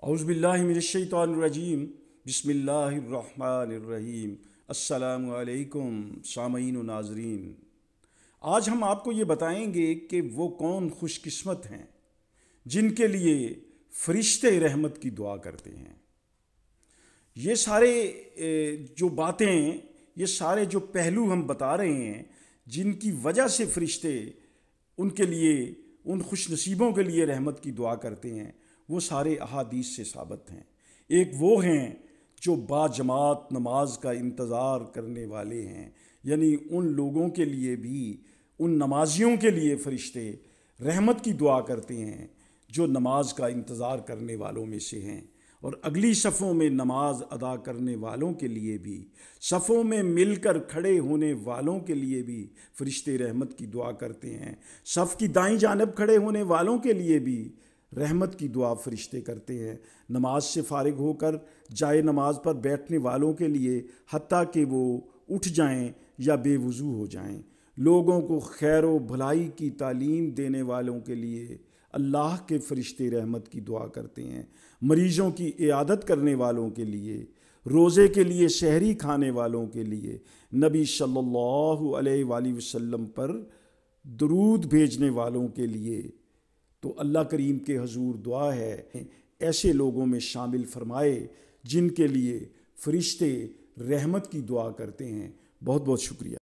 औज़ुबिल्लाहि मिनश्शैतानिर्रजीम बिस्मिल्लाहिर्रहमानिर्रहीम। अस्सलामु अलैकुम सामीन व नाज़रीन। आज हम आपको ये बताएंगे कि वो कौन खुशकिस्मत हैं जिनके लिए फ़रिश्ते रहमत की दुआ करते हैं। ये सारे जो बातें, ये सारे जो पहलू हम बता रहे हैं जिनकी वजह से फ़रिश्ते उनके लिए, उन खुशनसीबों के लिए रहमत की दुआ करते हैं, वो सारे अहादीस से साबित हैं। एक वो हैं जो बाजमात नमाज का इंतज़ार करने वाले हैं, यानी उन लोगों के लिए भी, उन नमाजियों के लिए फ़रिश्ते रहमत की दुआ करते हैं जो नमाज का इंतज़ार करने वालों में से हैं। और अगली सफ़ों में नमाज अदा करने वालों के लिए भी, सफ़ों में मिलकर खड़े होने वालों के लिए भी फ़रिश्ते रहमत की दुआ करते हैं। सफ़ की दाईं जानब खड़े होने वालों के लिए भी रहमत की दुआ फ़रिश्ते करते हैं। नमाज से फ़ारिग होकर जाए नमाज पर बैठने वालों के लिए, हत्ता कि वो उठ जाएं या बेवुज़ू हो जाएं। लोगों को खैर व भलाई की तालीम देने वालों के लिए अल्लाह के फ़रिश्ते रहमत की दुआ करते हैं। मरीज़ों की इयादत करने वालों के लिए, रोज़े के लिए सहरी खाने वालों के लिए, नबी सल्लल्लाहु अलैहि वसल्लम पर दरूद भेजने वालों के लिए, तो अल्लाह करीम के हजूर दुआ है ऐसे लोगों में शामिल फरमाए जिनके लिए फ़रिश्ते रहमत की दुआ करते हैं। बहुत बहुत शुक्रिया।